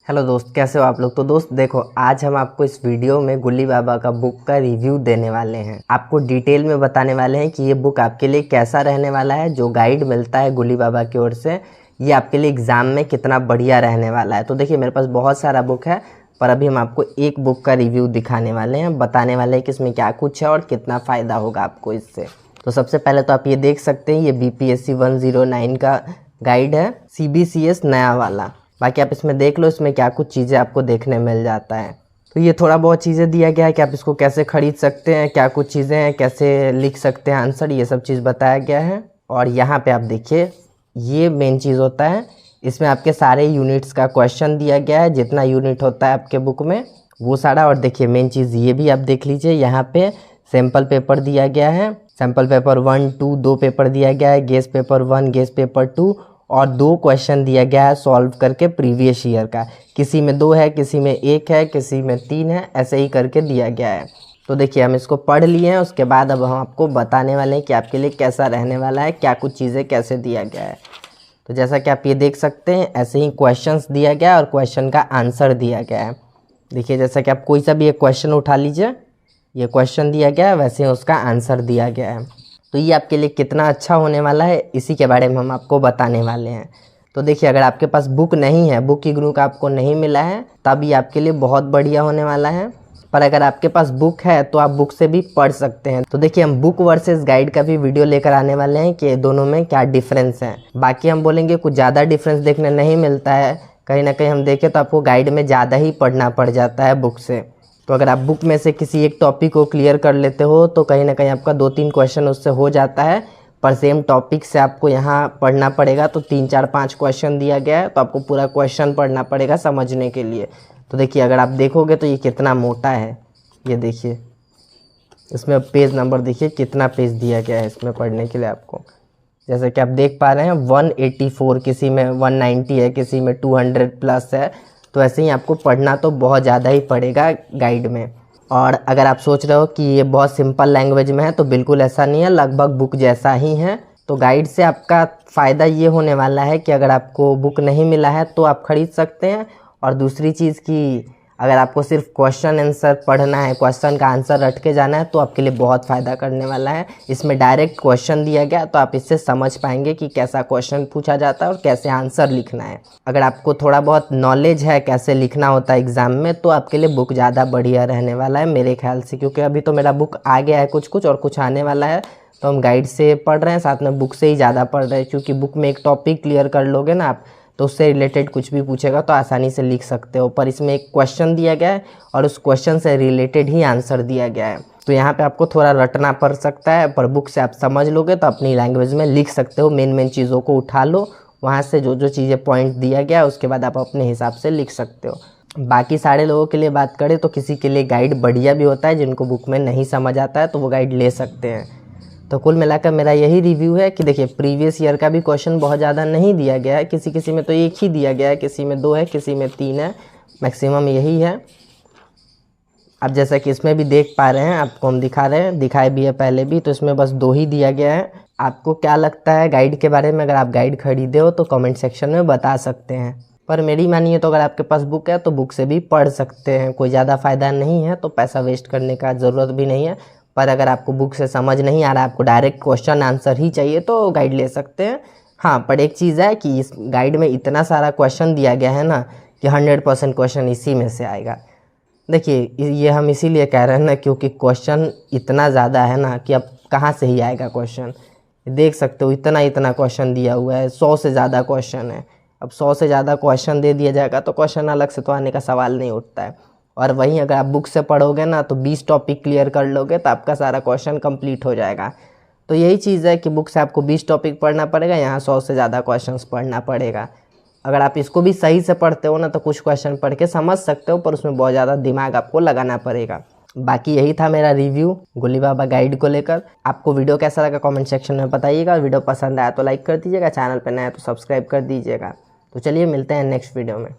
Hello दोस्त, कैसे हो आप लोग। तो दोस्त देखो, आज हम आपको इस वीडियो में गुल्ली बाबा का बुक का रिव्यू देने वाले हैं। आपको डिटेल में बताने वाले हैं कि ये बुक आपके लिए कैसा रहने वाला है। जो गाइड मिलता है गुल्ली बाबा की ओर से, ये आपके लिए एग्ज़ाम में कितना बढ़िया रहने वाला है। तो देखिए, मेरे पास बहुत सारा बुक है, पर अभी हम आपको एक बुक का रिव्यू दिखाने वाले हैं, बताने वाले हैं कि इसमें क्या कुछ है और कितना फ़ायदा होगा आपको इससे। तो सबसे पहले तो आप ये देख सकते हैं, ये BPSC 109 का गाइड है, CBCS नया वाला। बाकी आप इसमें देख लो, इसमें क्या कुछ चीज़ें आपको देखने मिल जाता है। तो ये थोड़ा बहुत चीज़ें दिया गया है कि आप इसको कैसे ख़रीद सकते हैं, क्या कुछ चीज़ें हैं, कैसे लिख सकते हैं आंसर, ये सब चीज़ बताया गया है। और यहाँ पे आप देखिए, ये मेन चीज़ होता है, इसमें आपके सारे यूनिट्स का क्वेश्चन दिया गया है, जितना यूनिट होता है आपके बुक में वो सारा। और देखिए मेन चीज़ ये भी आप देख लीजिए, यहाँ पे सैम्पल पेपर दिया गया है। सैम्पल पेपर 1, 2 दो पेपर दिया गया है, गेस पेपर 1, गेस पेपर 2, और 2 क्वेश्चन दिया गया है सॉल्व करके प्रीवियस ईयर का। किसी में 2 है, किसी में 1 है, किसी में 3 है, ऐसे ही करके दिया गया है। तो देखिए, हम इसको पढ़ लिए हैं, उसके बाद अब हम आपको बताने वाले हैं कि आपके लिए कैसा रहने वाला है, क्या कुछ चीज़ें कैसे दिया गया है। तो जैसा कि आप ये देख सकते हैं, ऐसे ही क्वेश्चंस दिया गया है और क्वेश्चन का आंसर दिया गया है। देखिए, जैसा कि आप कोई सा भी एक क्वेश्चन उठा लीजिए, ये क्वेश्चन दिया गया है, वैसे ही उसका आंसर दिया गया है। तो ये आपके लिए कितना अच्छा होने वाला है, इसी के बारे में हम आपको बताने वाले हैं। तो देखिए, अगर आपके पास बुक नहीं है, बुक इग्नू का आपको नहीं मिला है, तब ये आपके लिए बहुत बढ़िया होने वाला है। पर अगर आपके पास बुक है तो आप बुक से भी पढ़ सकते हैं। तो देखिए, हम बुक वर्सेस गाइड का भी वीडियो लेकर आने वाले हैं कि दोनों में क्या डिफरेंस है। बाकी हम बोलेंगे कुछ ज़्यादा डिफरेंस देखने नहीं मिलता है, कहीं ना कहीं हम देखें तो आपको गाइड में ज़्यादा ही पढ़ना पड़ जाता है बुक से। तो अगर आप बुक में से किसी एक टॉपिक को क्लियर कर लेते हो तो कहीं ना कहीं आपका 2-3 क्वेश्चन उससे हो जाता है। पर सेम टॉपिक से आपको यहाँ पढ़ना पड़ेगा, तो 3, 4, 5 क्वेश्चन दिया गया है, तो आपको पूरा क्वेश्चन पढ़ना पड़ेगा समझने के लिए। तो देखिए, अगर आप देखोगे तो ये कितना मोटा है, ये देखिए, इसमें पेज नंबर देखिए कितना पेज दिया गया है इसमें पढ़ने के लिए आपको। जैसे कि आप देख पा रहे हैं 184, किसी में 190 है, किसी में 200 प्लस है। तो ऐसे ही आपको पढ़ना तो बहुत ज़्यादा ही पड़ेगा गाइड में। और अगर आप सोच रहे हो कि ये बहुत सिंपल लैंग्वेज में है, तो बिल्कुल ऐसा नहीं है, लगभग बुक जैसा ही है। तो गाइड से आपका फ़ायदा ये होने वाला है कि अगर आपको बुक नहीं मिला है तो आप ख़रीद सकते हैं। और दूसरी चीज़ कि अगर आपको सिर्फ क्वेश्चन आंसर पढ़ना है, क्वेश्चन का आंसर रट के जाना है, तो आपके लिए बहुत फ़ायदा करने वाला है। इसमें डायरेक्ट क्वेश्चन दिया गया, तो आप इससे समझ पाएंगे कि कैसा क्वेश्चन पूछा जाता है और कैसे आंसर लिखना है। अगर आपको थोड़ा बहुत नॉलेज है कैसे लिखना होता है एग्ज़ाम में, तो आपके लिए बुक ज़्यादा बढ़िया रहने वाला है मेरे ख्याल से। क्योंकि अभी तो मेरा बुक आ गया है कुछ कुछ, और कुछ आने वाला है, तो हम गाइड से पढ़ रहे हैं, साथ में बुक से ही ज़्यादा पढ़ रहे हैं। क्योंकि बुक में एक टॉपिक क्लियर कर लोगे ना आप, तो उससे रिलेटेड कुछ भी पूछेगा तो आसानी से लिख सकते हो। पर इसमें एक क्वेश्चन दिया गया है और उस क्वेश्चन से रिलेटेड ही आंसर दिया गया है। तो यहाँ पे आपको थोड़ा रटना पड़ सकता है, पर बुक से आप समझ लोगे तो अपनी लैंग्वेज में लिख सकते हो। मेन मेन चीज़ों को उठा लो, वहाँ से जो जो चीज़ें पॉइंट दिया गया है उसके बाद आप अपने हिसाब से लिख सकते हो। बाकी सारे लोगों के लिए बात करें तो किसी के लिए गाइड बढ़िया भी होता है, जिनको बुक में नहीं समझ आता है तो वो गाइड ले सकते हैं। तो कुल मिलाकर मेरा यही रिव्यू है कि देखिए, प्रीवियस ईयर का भी क्वेश्चन बहुत ज़्यादा नहीं दिया गया है, किसी किसी में तो 1 ही दिया गया है, किसी में 2 है, किसी में 3 है, मैक्सिमम यही है। अब जैसा कि इसमें भी देख पा रहे हैं, आपको हम दिखा रहे हैं, दिखाए भी है पहले भी, तो इसमें बस 2 ही दिया गया है। आपको क्या लगता है गाइड के बारे में? अगर आप गाइड खरीदे हो तो कमेंट सेक्शन में बता सकते हैं। पर मेरी मानिए तो अगर आपके पास बुक है तो बुक से भी पढ़ सकते हैं, कोई ज़्यादा फ़ायदा नहीं है, तो पैसा वेस्ट करने का ज़रूरत भी नहीं है। पर अगर आपको बुक से समझ नहीं आ रहा, आपको डायरेक्ट क्वेश्चन आंसर ही चाहिए, तो गाइड ले सकते हैं। हाँ, पर एक चीज़ है कि इस गाइड में इतना सारा क्वेश्चन दिया गया है ना, कि 100% क्वेश्चन इसी में से आएगा। देखिए, ये हम इसीलिए कह रहे हैं ना, क्योंकि क्वेश्चन इतना ज़्यादा है ना कि अब कहाँ से ही आएगा क्वेश्चन। देख सकते हो इतना क्वेश्चन दिया हुआ है, 100 से ज़्यादा क्वेश्चन है। अब 100 से ज़्यादा क्वेश्चन दे दिया जाएगा तो क्वेश्चन अलग से तो आने का सवाल नहीं उठता है। और वहीं अगर आप बुक से पढ़ोगे ना, तो 20 टॉपिक क्लियर कर लोगे तो आपका सारा क्वेश्चन कंप्लीट हो जाएगा। तो यही चीज़ है कि बुक से आपको 20 टॉपिक पढ़ना पड़ेगा, यहाँ 100 से ज़्यादा क्वेश्चंस पढ़ना पड़ेगा। अगर आप इसको भी सही से पढ़ते हो ना, तो कुछ क्वेश्चन पढ़ के समझ सकते हो, पर उसमें बहुत ज़्यादा दिमाग आपको लगाना पड़ेगा। बाकी यही था मेरा रिव्यू गुल्ली बाबा गाइड को लेकर। आपको वीडियो कैसा लगा कमेंट सेक्शन में बताइएगा। वीडियो पसंद आया तो लाइक कर दीजिएगा, चैनल पर नया है तो सब्सक्राइब कर दीजिएगा। तो चलिए, मिलते हैं नेक्स्ट वीडियो में।